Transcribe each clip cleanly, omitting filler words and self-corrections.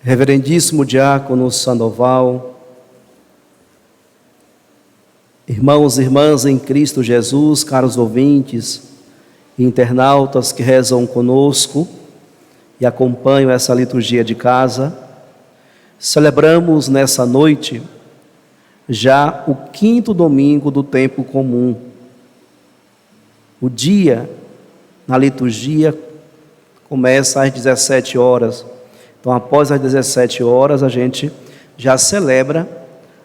Reverendíssimo Diácono Sandoval, irmãos e irmãs em Cristo Jesus, caros ouvintes e internautas que rezam conosco e acompanham essa liturgia de casa, celebramos nessa noite já o 5º domingo do tempo comum. O dia na liturgia começa às 17 horas. Então, após as 17 horas, a gente já celebra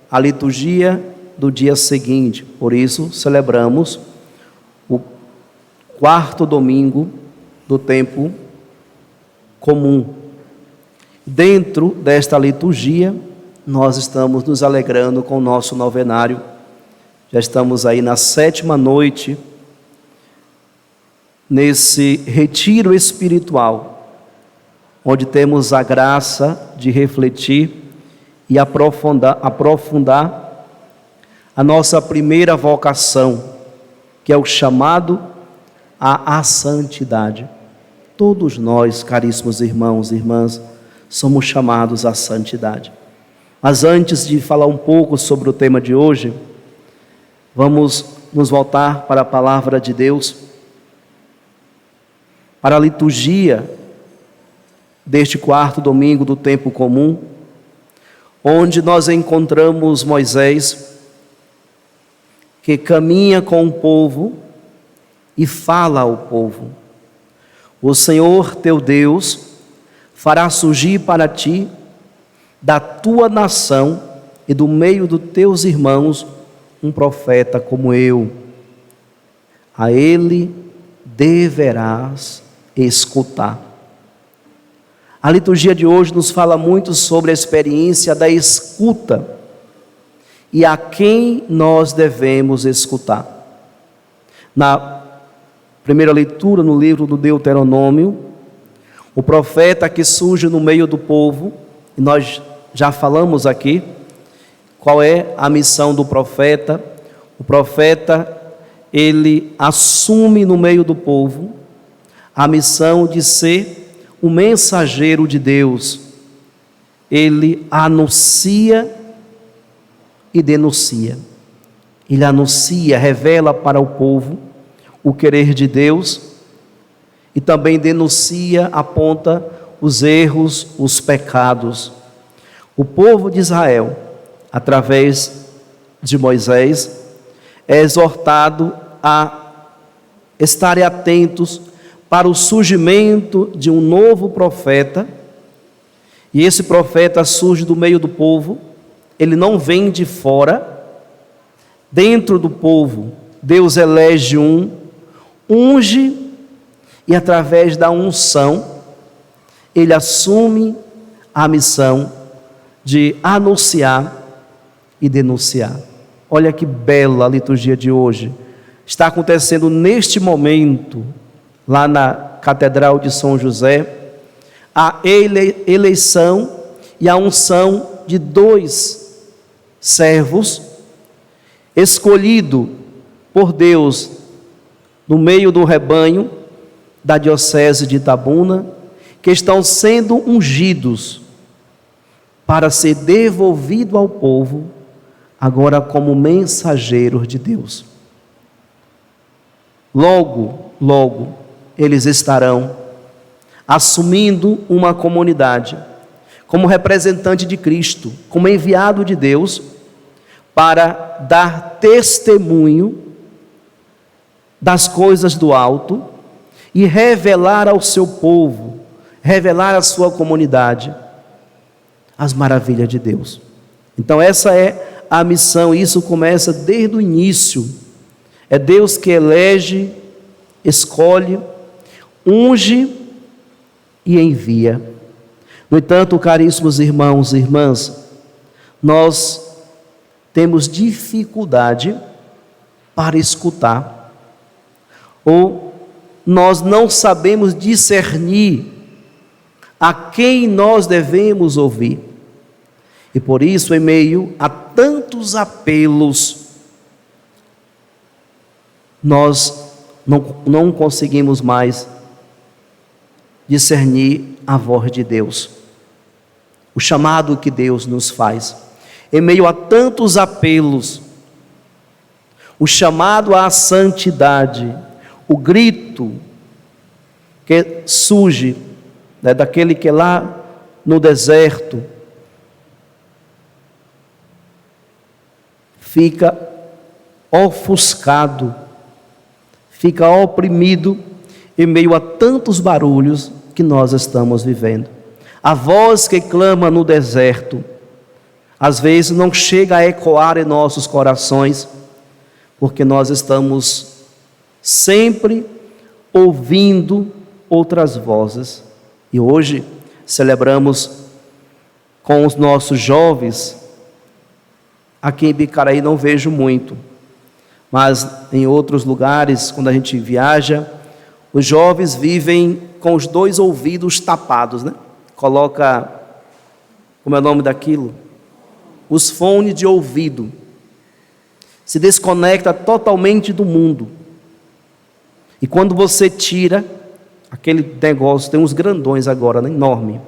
a liturgia do dia seguinte. Por isso, celebramos o 4º domingo do tempo comum. Dentro desta liturgia, nós estamos nos alegrando com o nosso novenário. Já estamos aí na 7ª noite, nesse retiro espiritual, onde temos a graça de refletir e aprofundar a nossa primeira vocação, que é o chamado à santidade. Todos nós, caríssimos irmãos e irmãs, somos chamados à santidade. Mas antes de falar um pouco sobre o tema de hoje, vamos nos voltar para a palavra de Deus, para a liturgia deste 4º domingo do tempo comum, onde nós encontramos Moisés, que caminha com o povo e fala ao povo: o Senhor teu Deus fará surgir para ti, da tua nação e do meio dos teus irmãos, um profeta como eu. A ele deverás escutar. A liturgia de hoje nos fala muito sobre a experiência da escuta e a quem nós devemos escutar. Na primeira leitura, no livro do Deuteronômio, o profeta que surge no meio do povo, e nós já falamos aqui qual é a missão do profeta. O profeta, ele assume no meio do povo a missão de ser o mensageiro de Deus. Ele anuncia e denuncia. Ele anuncia, revela para o povo o querer de Deus e também denuncia, aponta os erros, os pecados. O povo de Israel, através de Moisés, é exortado a estarem atentos para o surgimento de um novo profeta, e esse profeta surge do meio do povo. Ele não vem de fora. Dentro do povo, Deus elege unge, e através da unção, ele assume a missão de anunciar e denunciar. Olha que bela a liturgia de hoje. Está acontecendo neste momento, lá na Catedral de São José, a eleição e a unção de 2 servos escolhidos por Deus no meio do rebanho da Diocese de Itabuna, que estão sendo ungidos para ser devolvido ao povo, agora como mensageiros de Deus. Logo, eles estarão assumindo uma comunidade, como representante de Cristo, como enviado de Deus, para dar testemunho das coisas do alto e revelar ao seu povo, revelar à sua comunidade as maravilhas de Deus. Então essa é a missão, isso começa desde o início. É Deus que elege, escolhe, unge e envia. No entanto, caríssimos irmãos e irmãs, nós temos dificuldade para escutar, ou nós não sabemos discernir a quem nós devemos ouvir. E por isso, em meio a tantos apelos, nós não conseguimos mais discernir a voz de Deus. o chamado que Deus nos faz. Em meio a tantos apelos, o chamado à santidade, o grito que surge, né, daquele que lá no deserto fica ofuscado, fica oprimido em meio a tantos barulhos que nós estamos vivendo. A voz que clama no deserto, às vezes não chega a ecoar em nossos corações, porque nós estamos sempre ouvindo outras vozes. E hoje celebramos com os nossos jovens. Aqui em Bicaraí não vejo muito, mas em outros lugares, quando a gente viaja, os jovens vivem com os 2 ouvidos tapados, né? Coloca, como é o nome daquilo? Os fones de ouvido. Se desconecta totalmente do mundo. E quando você tira aquele negócio, tem uns grandões agora, né? Enorme.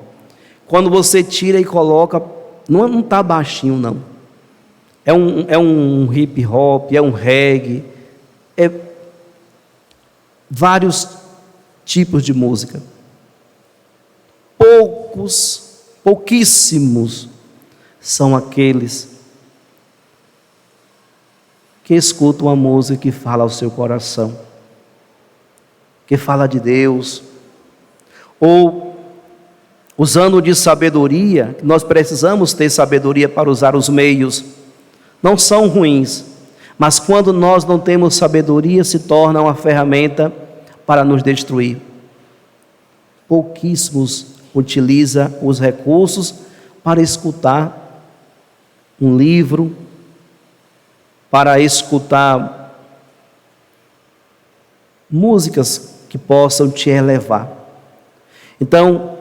Quando você tira e coloca, não está baixinho não. É um hip hop, é um reggae, é vários tipos de música. Pouquíssimos são aqueles que escutam a música que fala ao seu coração, que fala de Deus, ou usando de sabedoria. Nós precisamos ter sabedoria para usar os meios, não são ruins, mas quando nós não temos sabedoria, se torna uma ferramenta para nos destruir. Pouquíssimos utilizam os recursos para escutar um livro, para escutar músicas que possam te elevar. Então,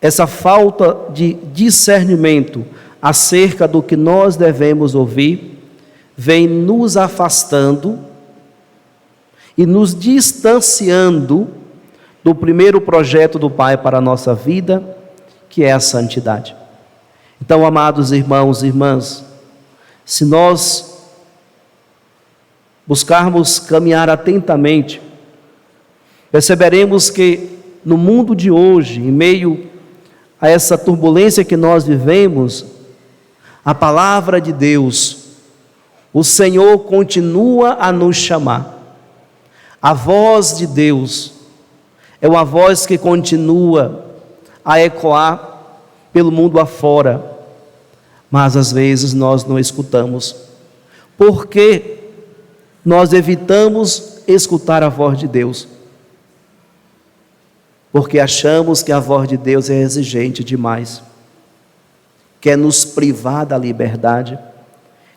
essa falta de discernimento acerca do que nós devemos ouvir, vem nos afastando e nos distanciando do primeiro projeto do Pai para a nossa vida, que é a santidade. Então, amados irmãos e irmãs, se nós buscarmos caminhar atentamente, perceberemos que no mundo de hoje, em meio a essa turbulência que nós vivemos, a palavra de Deus, o Senhor continua a nos chamar. A voz de Deus é uma voz que continua a ecoar pelo mundo afora, mas às vezes nós não escutamos. Por que nós evitamos escutar a voz de Deus? Porque achamos que a voz de Deus é exigente demais, quer nos privar da liberdade.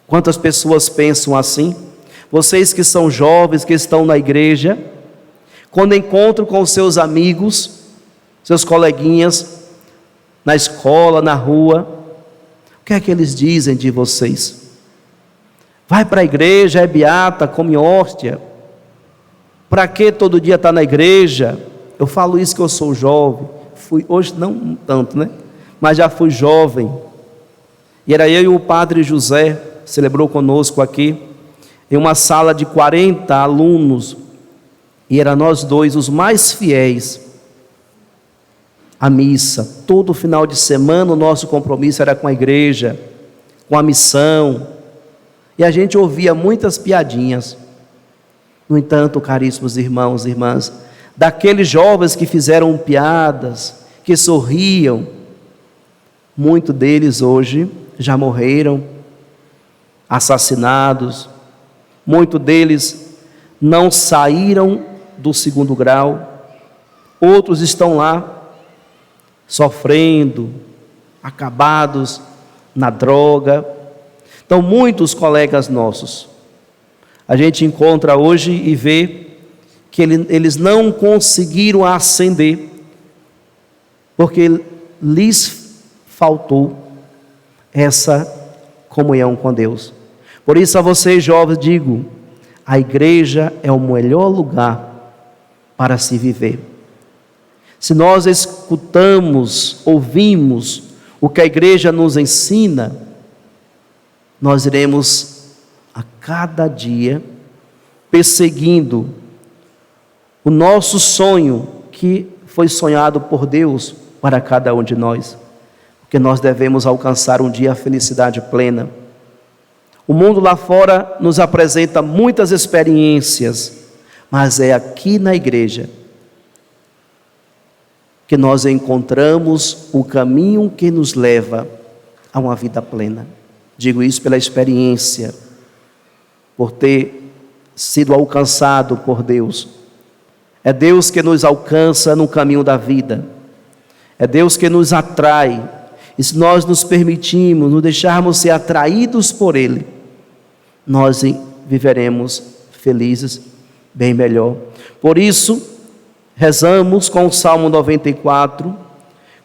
Quantas pessoas pensam assim? Vocês que são jovens, que estão na igreja, quando encontram com seus amigos, seus coleguinhas, na escola, na rua, o que é que eles dizem de vocês? Vai para a igreja, é beata, come hóstia. Para que todo dia estar na igreja? Eu falo isso que eu sou jovem. Hoje não tanto, né? Mas já fui jovem. E era eu e o padre José, celebrou conosco aqui, em uma sala de 40 alunos, e era nós dois os mais fiéis à missa. Todo final de semana o nosso compromisso era com a igreja, com a missão, e a gente ouvia muitas piadinhas. No entanto, caríssimos irmãos e irmãs, daqueles jovens que fizeram piadas, que sorriam, muitos deles hoje já morreram, assassinados. Muitos deles não saíram do 2º grau. Outros estão lá sofrendo, acabados na droga. Então, muitos colegas nossos, a gente encontra hoje e vê que eles não conseguiram ascender, porque lhes faltou essa comunhão com Deus. Por isso a vocês jovens digo, a igreja é o melhor lugar para se viver. Se nós escutamos, ouvimos o que a igreja nos ensina, nós iremos a cada dia perseguindo o nosso sonho que foi sonhado por Deus para cada um de nós, porque nós devemos alcançar um dia a felicidade plena. O mundo lá fora nos apresenta muitas experiências, mas é aqui na igreja que nós encontramos o caminho que nos leva a uma vida plena. Digo isso pela experiência, por ter sido alcançado por Deus. É Deus que nos alcança no caminho da vida. É Deus que nos atrai. E se nós nos permitirmos, nos deixarmos ser atraídos por Ele, nós viveremos felizes, bem melhor. Por isso, rezamos com o Salmo 94,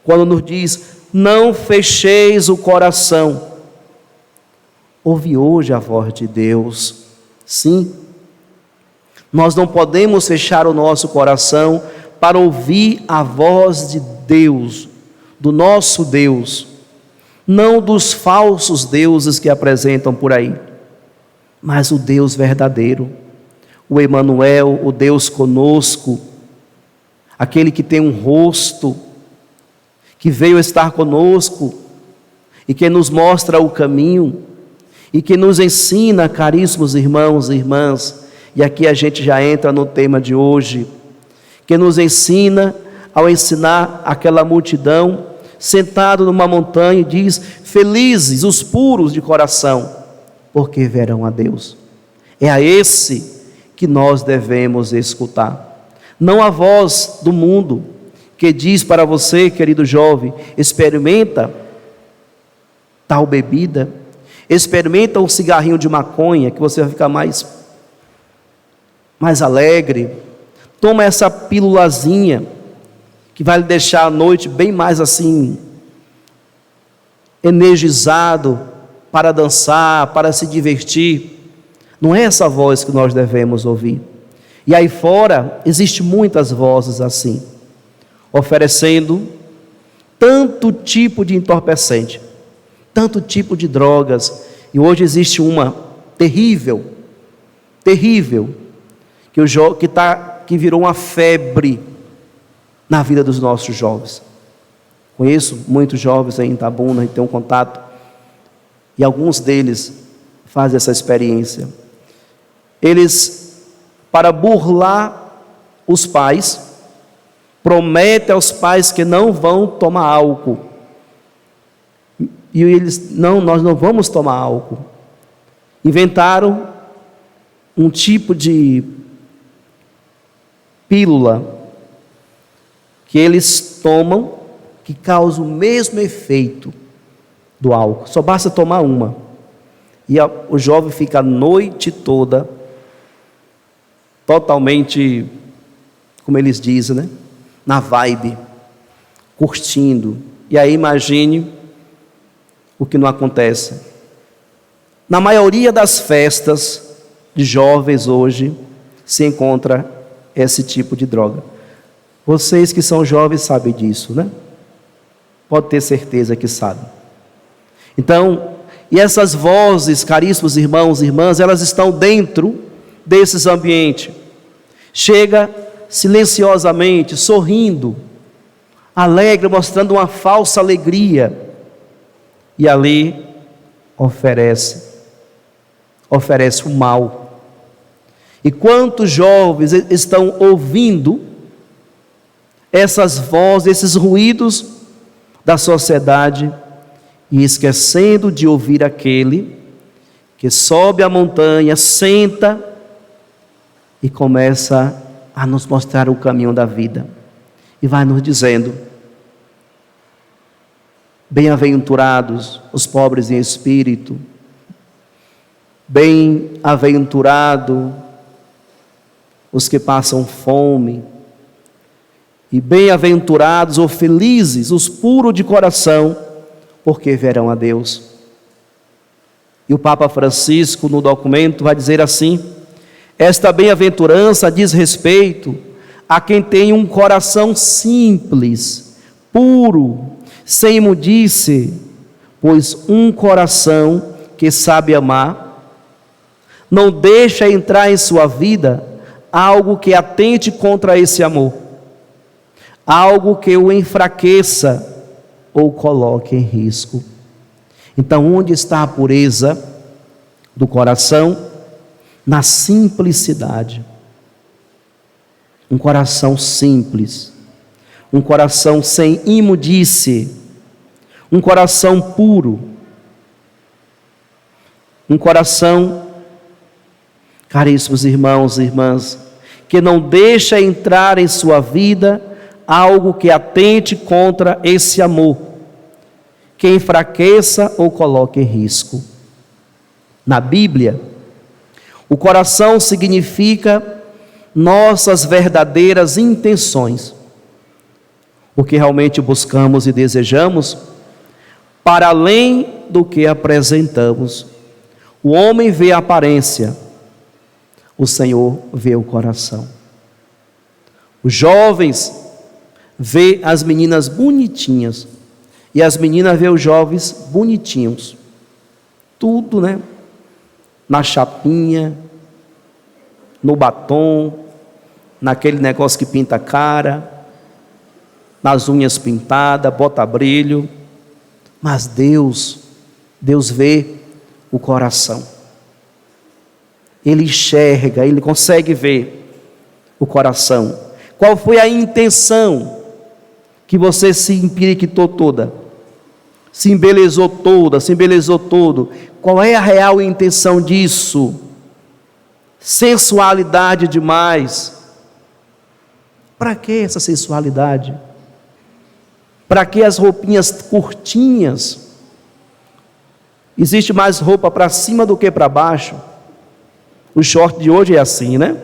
quando nos diz: não fecheis o coração. Ouve hoje a voz de Deus. Sim, nós não podemos fechar o nosso coração para ouvir a voz de Deus, do nosso Deus, não dos falsos deuses que apresentam por aí, mas o Deus verdadeiro, o Emanuel, o Deus conosco, aquele que tem um rosto, que veio estar conosco e que nos mostra o caminho e que nos ensina, caríssimos irmãos e irmãs, e aqui a gente já entra no tema de hoje, que nos ensina ao ensinar aquela multidão sentado numa montanha, e diz: felizes os puros de coração, porque verão a Deus. É a esse que nós devemos escutar, não a voz do mundo que diz para você, querido jovem: experimenta tal bebida, experimenta um cigarrinho de maconha que você vai ficar mais alegre, toma essa pílulazinha que vai lhe deixar a noite bem mais assim energizado para dançar, para se divertir. Não é essa voz que nós devemos ouvir. E aí fora existem muitas vozes assim, oferecendo tanto tipo de entorpecente, tanto tipo de drogas. E hoje existe uma terrível, que virou uma febre na vida dos nossos jovens. Conheço muitos jovens aí em Itabuna, tenho um contato, e alguns deles fazem essa experiência. Eles, para burlar os pais, prometem aos pais que não vão tomar álcool. E eles: não, nós não vamos tomar álcool. Inventaram um tipo de pílula que eles tomam, que causa o mesmo efeito do álcool. Só basta tomar uma. E o jovem fica a noite toda totalmente, como eles dizem, né? Na vibe, curtindo. E aí imagine o que não acontece. Na maioria das festas de jovens hoje se encontra esse tipo de droga. Vocês que são jovens sabem disso, né? Pode ter certeza que sabem. Então, e essas vozes, caríssimos irmãos e irmãs, elas estão dentro desses ambientes. Chega silenciosamente, sorrindo, alegre, mostrando uma falsa alegria. E ali oferece o mal. E quantos jovens estão ouvindo essas vozes, esses ruídos da sociedade, e esquecendo de ouvir aquele que sobe a montanha, senta e começa a nos mostrar o caminho da vida, e vai nos dizendo: bem-aventurados os pobres em espírito, bem-aventurado os que passam fome, e bem-aventurados ou felizes os puros de coração, porque verão a Deus. E o Papa Francisco, no documento, vai dizer assim: esta bem-aventurança diz respeito a quem tem um coração simples, puro, sem imundície, pois um coração que sabe amar não deixa entrar em sua vida algo que atente contra esse amor, algo que o enfraqueça ou coloque em risco. Então, onde está a pureza do coração? Na simplicidade. Um coração simples, um coração sem imundície, um coração puro, um coração, caríssimos irmãos e irmãs, que não deixa entrar em sua vida algo que atente contra esse amor, que enfraqueça ou coloque em risco. Na Bíblia, o coração significa nossas verdadeiras intenções, o que realmente buscamos e desejamos, para além do que apresentamos. O homem vê a aparência, o Senhor vê o coração. Os jovens vê as meninas bonitinhas, e as meninas vê os jovens bonitinhos. Tudo, né? Na chapinha, no batom, naquele negócio que pinta a cara, nas unhas pintadas, bota brilho. Mas Deus vê o coração. Ele enxerga, Ele consegue ver o coração. Qual foi a intenção que você se empiriquitou toda? Se embelezou toda, se embelezou todo? Qual é a real intenção disso? Sensualidade demais. Para que essa sensualidade? Para que as roupinhas curtinhas? Existe mais roupa para cima do que para baixo. O short de hoje é assim, né?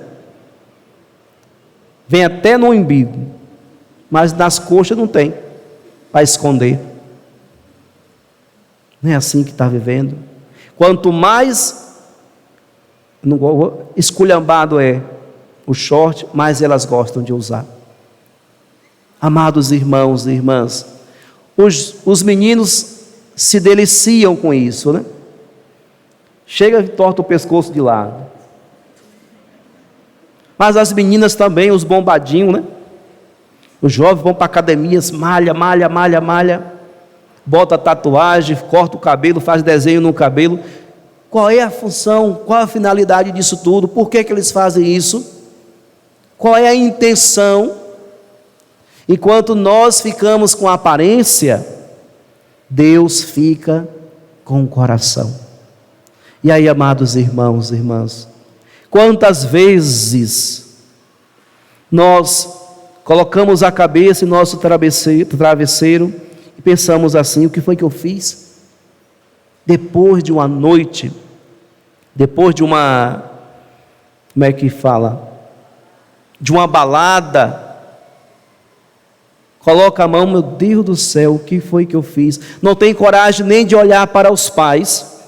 Vem até no umbigo, mas nas coxas não tem, para esconder. Não é assim que está vivendo. Quanto mais esculhambado é o short, mais elas gostam de usar. Amados irmãos e irmãs, os meninos se deliciam com isso, né? Chega e torta o pescoço de lado. Mas as meninas também, os bombadinhos, né? Os jovens vão para academias, malha, bota tatuagem, corta o cabelo, faz desenho no cabelo. Qual é a função, qual a finalidade disso tudo? Por que eles fazem isso? Qual é a intenção? Enquanto nós ficamos com a aparência, Deus fica com o coração. E aí, amados irmãos e irmãs, quantas vezes nós colocamos a cabeça em nosso travesseiro e pensamos assim: o que foi que eu fiz? Depois de uma noite, depois de uma, como é que fala? De uma balada, coloca a mão, meu Deus do céu, o que foi que eu fiz? Não tem coragem nem de olhar para os pais,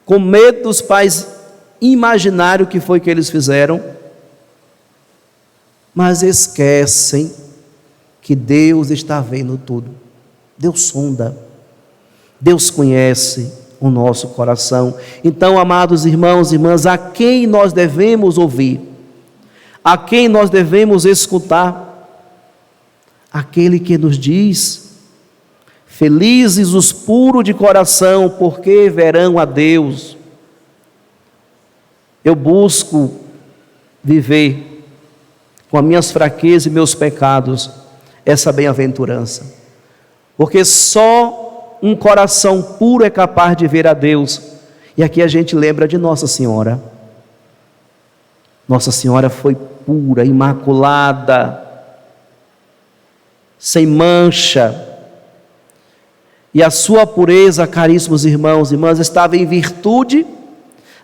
com medo dos pais imaginarem o que foi que eles fizeram, mas esquecem que Deus está vendo tudo. Deus sonda, Deus conhece o nosso coração. Então, amados irmãos e irmãs, a quem nós devemos ouvir? A quem nós devemos escutar? Aquele que nos diz: felizes os puros de coração, porque verão a Deus. Eu busco viver com as minhas fraquezas e meus pecados essa bem-aventurança, porque só um coração puro é capaz de ver a Deus. E aqui a gente lembra de Nossa Senhora. Nossa Senhora foi pura, imaculada, sem mancha, e a sua pureza, caríssimos irmãos e irmãs, estava em virtude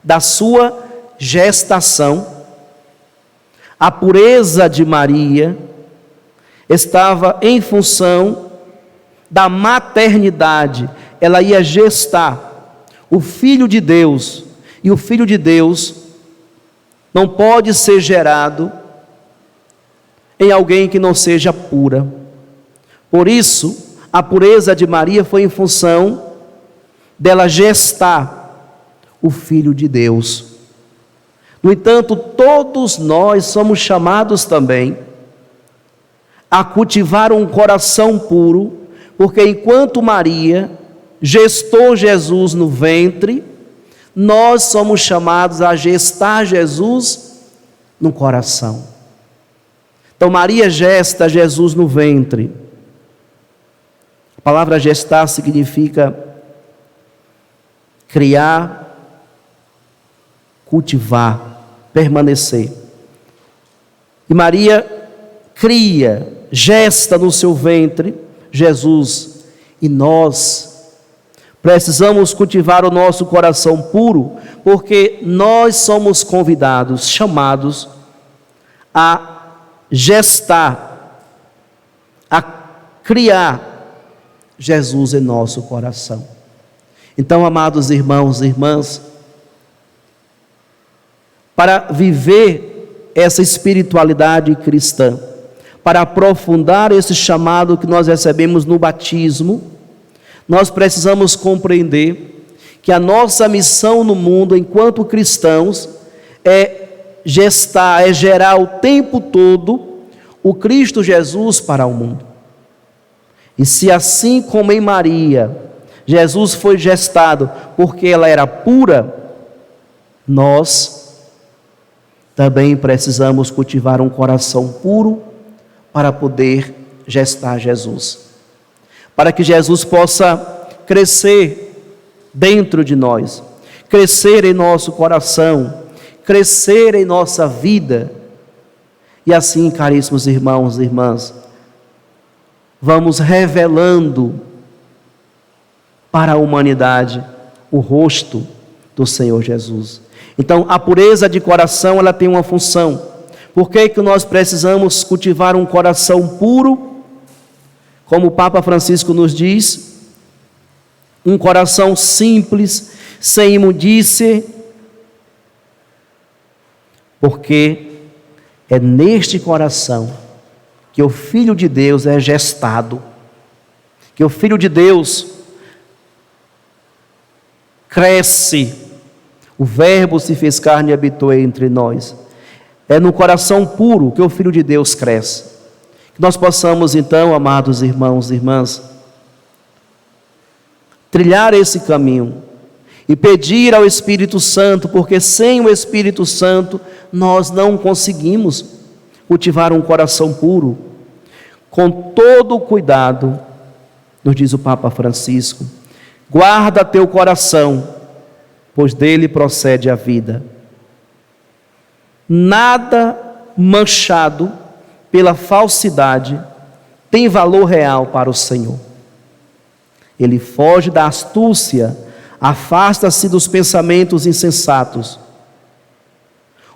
da sua gestação. A pureza de Maria estava em função da maternidade. Ela ia gestar o Filho de Deus, e o Filho de Deus não pode ser gerado em alguém que não seja pura. Por isso, a pureza de Maria foi em função dela gestar o Filho de Deus. No entanto, todos nós somos chamados também a cultivar um coração puro, porque enquanto Maria gestou Jesus no ventre, nós somos chamados a gestar Jesus no coração. Então Maria gesta Jesus no ventre. A palavra gestar significa criar, cultivar, permanecer. E Maria cria, gesta no seu ventre Jesus. E nós precisamos cultivar o nosso coração puro, porque nós somos convidados, chamados a gestar, a criar Jesus em nosso coração. Então, amados irmãos e irmãs, para viver essa espiritualidade cristã, para aprofundar esse chamado que nós recebemos no batismo, nós precisamos compreender que a nossa missão no mundo, enquanto cristãos, é gestar, é gerar o tempo todo o Cristo Jesus para o mundo. E se assim como em Maria, Jesus foi gestado porque ela era pura, nós também precisamos cultivar um coração puro para poder gestar Jesus. Para que Jesus possa crescer dentro de nós, crescer em nosso coração, crescer em nossa vida. E assim, caríssimos irmãos e irmãs, vamos revelando para a humanidade o rosto do Senhor Jesus. Então, a pureza de coração, ela tem uma função. Por que que nós precisamos cultivar um coração puro? Como o Papa Francisco nos diz, um coração simples, sem imundície, porque é neste coração que o Filho de Deus é gestado, que o Filho de Deus cresce, o Verbo se fez carne e habitou entre nós. É no coração puro que o Filho de Deus cresce. Que nós possamos então, amados irmãos e irmãs, trilhar esse caminho e pedir ao Espírito Santo, porque sem o Espírito Santo nós não conseguimos cultivar um coração puro. Com todo o cuidado, nos diz o Papa Francisco, guarda teu coração, pois dele procede a vida. Nada manchado pela falsidade tem valor real para o Senhor. Ele foge da astúcia, afasta-se dos pensamentos insensatos.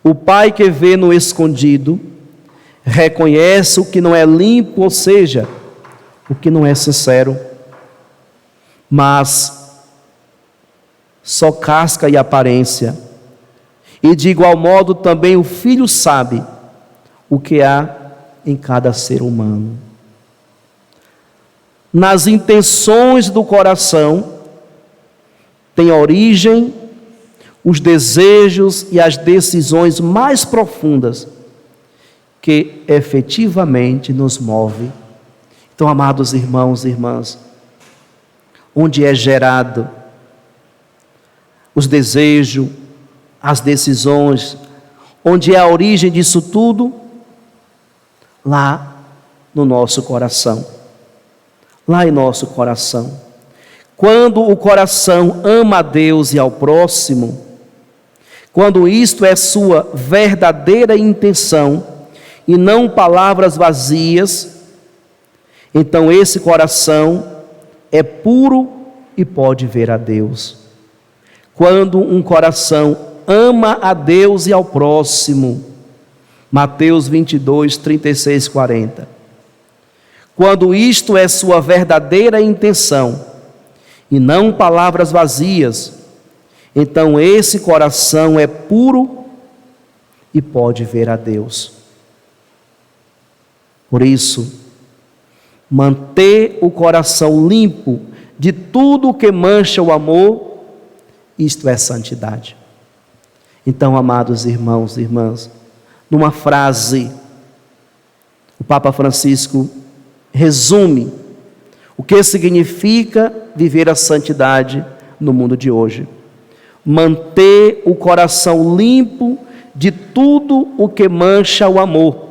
O pai que vê no escondido reconhece o que não é limpo, ou seja, o que não é sincero, mas só casca e aparência. E de igual modo também o filho sabe o que há em cada ser humano. Nas intenções do coração tem origem os desejos e as decisões mais profundas que efetivamente nos move. Então, amados irmãos e irmãs, onde é gerado os desejos, as decisões, onde é a origem disso tudo? Lá no nosso coração. Lá em nosso coração. Quando o coração ama a Deus e ao próximo, quando isto é sua verdadeira intenção e não palavras vazias, então esse coração é puro e pode ver a Deus. Quando um coração ama a Deus e ao próximo, Mateus 22, 36, 40. Quando isto é sua verdadeira intenção e não palavras vazias, então esse coração é puro e pode ver a Deus. Por isso, manter o coração limpo de tudo que mancha o amor, isto é santidade. Então, amados irmãos e irmãs, numa frase, o Papa Francisco resume o que significa viver a santidade no mundo de hoje. Manter o coração limpo de tudo o que mancha o amor,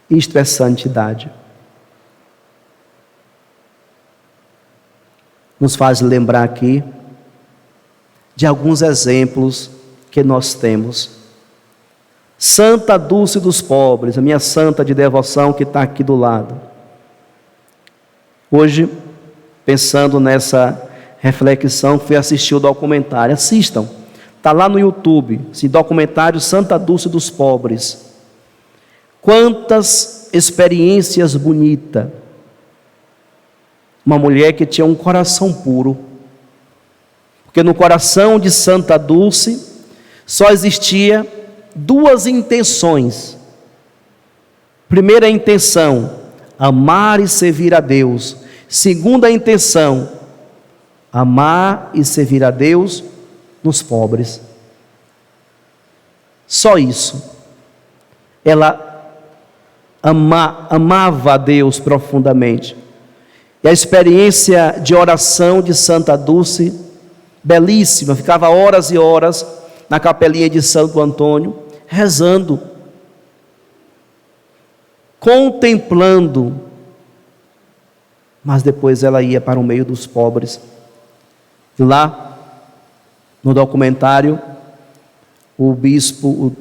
isto é santidade. Nos faz lembrar aqui de alguns exemplos que nós temos. Santa Dulce dos Pobres, a minha santa de devoção que está aqui do lado. Hoje, pensando nessa reflexão, fui assistir o documentário. Assistam, está lá no YouTube, esse documentário Santa Dulce dos Pobres. Quantas experiências bonitas. Uma mulher que tinha um coração puro, porque no coração de Santa Dulce só existia duas intenções. Primeira intenção, amar e servir a Deus. Segunda intenção, amar e servir a Deus nos pobres. Só isso. Ela amava a Deus profundamente. E a experiência de oração de Santa Dulce, belíssima, ficava horas e horas na capelinha de Santo Antônio, rezando, contemplando, mas depois ela ia para o meio dos pobres. E lá, no documentário, o bispo,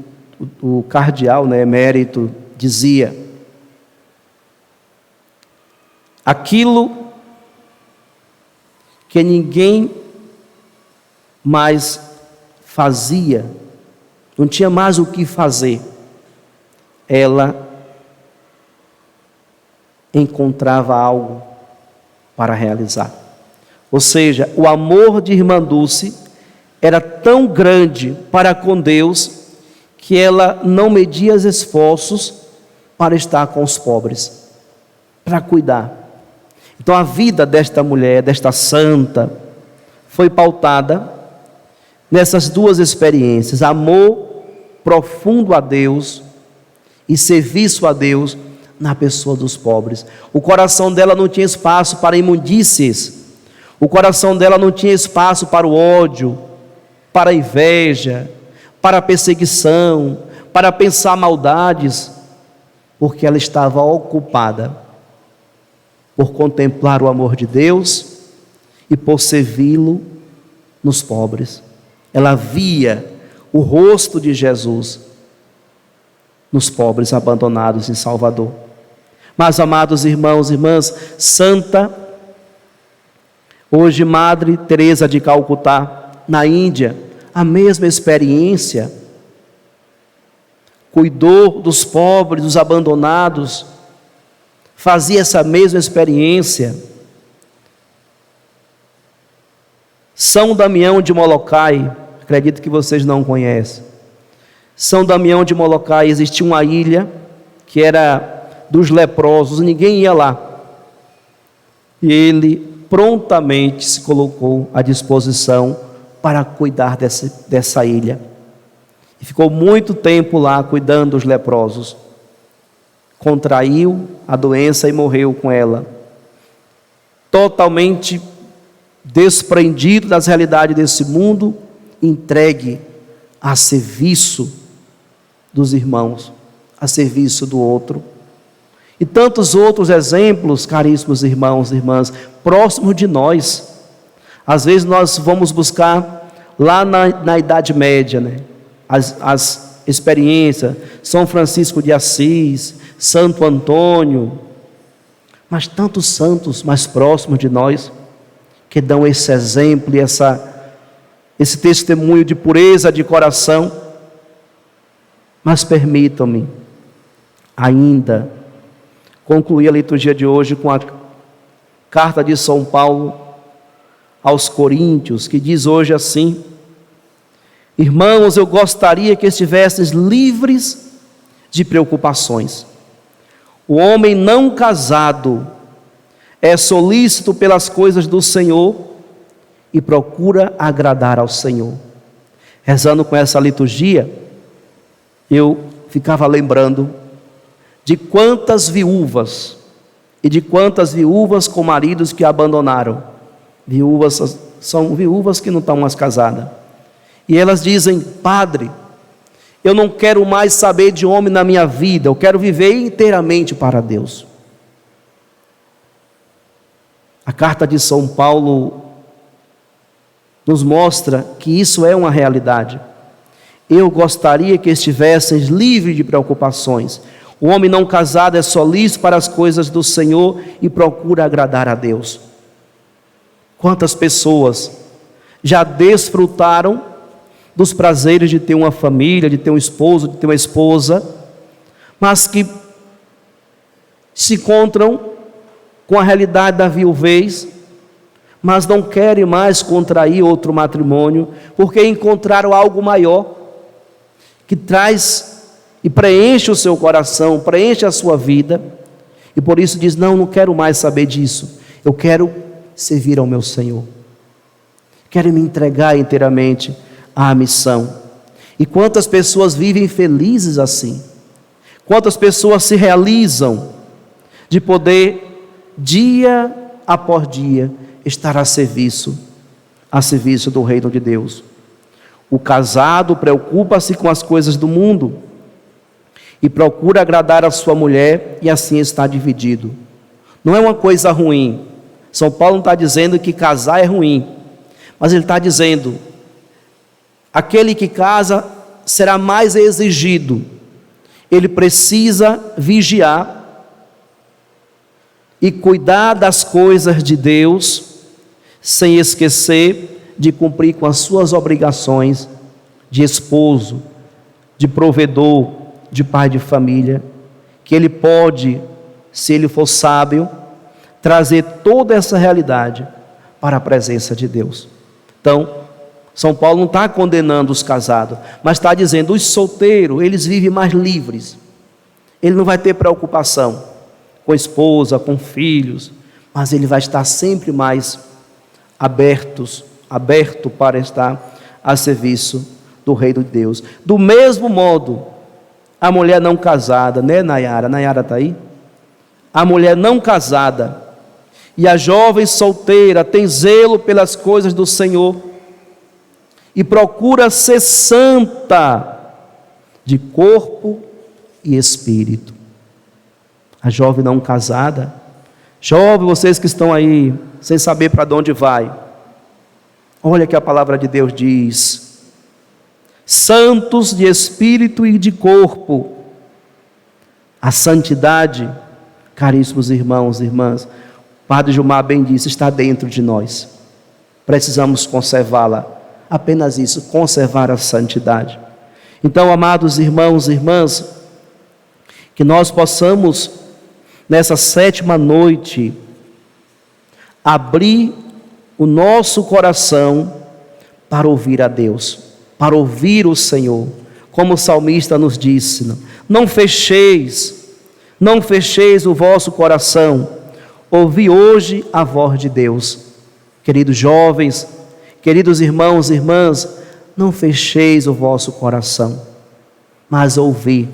o cardeal, emérito, dizia: aquilo que ninguém mais fazia, não tinha mais o que fazer, ela encontrava algo para realizar. Ou seja, o amor de Irmã Dulce era tão grande para com Deus, que ela não media os esforços para estar com os pobres, para cuidar. Então a vida desta mulher, desta santa, foi pautada nessas duas experiências: amor profundo a Deus e serviço a Deus na pessoa dos pobres. O coração dela não tinha espaço para imundícies, o coração dela não tinha espaço para o ódio, para a inveja, para a perseguição, para pensar maldades, porque ela estava ocupada por contemplar o amor de Deus e por servi-lo nos pobres. Ela via o rosto de Jesus nos pobres abandonados em Salvador. Mas, amados irmãos e irmãs, Santa, hoje Madre Teresa de Calcutá, na Índia, a mesma experiência, cuidou dos pobres, dos abandonados, fazia essa mesma experiência. São Damião de Molokai, acredito que vocês não conhecem. São Damião de Molokai, existia uma ilha que era dos leprosos, ninguém ia lá. E ele prontamente se colocou à disposição para cuidar dessa ilha. E ficou muito tempo lá cuidando dos leprosos. Contraiu a doença e morreu com ela. Totalmente desprendido das realidades desse mundo, entregue a serviço dos irmãos, a serviço do outro. E tantos outros exemplos, caríssimos irmãos e irmãs, próximos de nós. Às vezes nós vamos buscar lá na Idade Média, as experiências, São Francisco de Assis, Santo Antônio, mas tantos santos mais próximos de nós, que dão esse exemplo e esse testemunho de pureza de coração. Mas permitam-me ainda concluir a liturgia de hoje com a carta de São Paulo aos Coríntios, que diz hoje assim: irmãos, eu gostaria que estivesseis livres de preocupações. O homem não casado é solícito pelas coisas do Senhor e procura agradar ao Senhor. Rezando com essa liturgia, eu ficava lembrando de quantas viúvas, e de quantas viúvas com maridos que abandonaram. Viúvas são viúvas que não estão mais casadas. E elas dizem: Padre, eu não quero mais saber de homem na minha vida, eu quero viver inteiramente para Deus. A carta de São Paulo nos mostra que isso é uma realidade. Eu gostaria que estivessem livres de preocupações. O homem não casado é solícito para as coisas do Senhor e procura agradar a Deus. Quantas pessoas já desfrutaram dos prazeres de ter uma família, de ter um esposo, de ter uma esposa, mas que se encontram com a realidade da viuvez, mas não querem mais contrair outro matrimônio, porque encontraram algo maior, que traz e preenche o seu coração, preenche a sua vida, e por isso diz: não quero mais saber disso, eu quero servir ao meu Senhor, quero me entregar inteiramente à missão. E quantas pessoas vivem felizes assim, quantas pessoas se realizam de poder, dia após dia, estar a serviço do reino de Deus. O casado preocupa-se com as coisas do mundo e procura agradar a sua mulher, e assim está dividido. Não é uma coisa ruim. São Paulo não está dizendo que casar é ruim, mas ele está dizendo: aquele que casa será mais exigido, ele precisa vigiar e cuidar das coisas de Deus, sem esquecer de cumprir com as suas obrigações de esposo, de provedor, de pai de família, que ele pode, se ele for sábio, trazer toda essa realidade para a presença de Deus. Então, São Paulo não está condenando os casados, mas está dizendo: os solteiros, eles vivem mais livres, ele não vai ter preocupação com esposa, com filhos, mas ele vai estar sempre mais aberto para estar a serviço do reino de Deus. Do mesmo modo, a mulher não casada, né, Nayara? Nayara está aí? A mulher não casada e a jovem solteira tem zelo pelas coisas do Senhor e procura ser santa de corpo e espírito. A jovem não casada, jovem, vocês que estão aí sem saber para onde vai, olha que a palavra de Deus diz: santos de espírito e de corpo. A santidade, caríssimos irmãos e irmãs, Padre Gilmar bem disse, está dentro de nós, precisamos conservá-la. Apenas isso, conservar a santidade. Então, amados irmãos e irmãs, que nós possamos, nessa 7ª noite, abrir o nosso coração para ouvir a Deus, para ouvir o Senhor, como o salmista nos disse: não fecheis o vosso coração, ouvi hoje a voz de Deus. Queridos jovens, queridos irmãos e irmãs, não fecheis o vosso coração, mas ouvi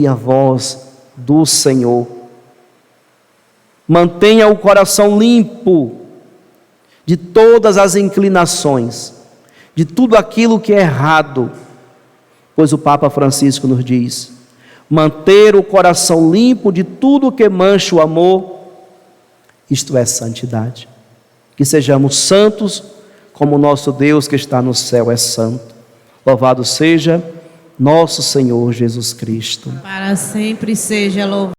a voz do Senhor. Mantenha o coração limpo de todas as inclinações, de tudo aquilo que é errado, pois o Papa Francisco nos diz: manter o coração limpo de tudo que mancha o amor, isto é santidade. Que sejamos santos como o nosso Deus que está no céu é santo. Louvado seja nosso Senhor Jesus Cristo. Para sempre seja louvado.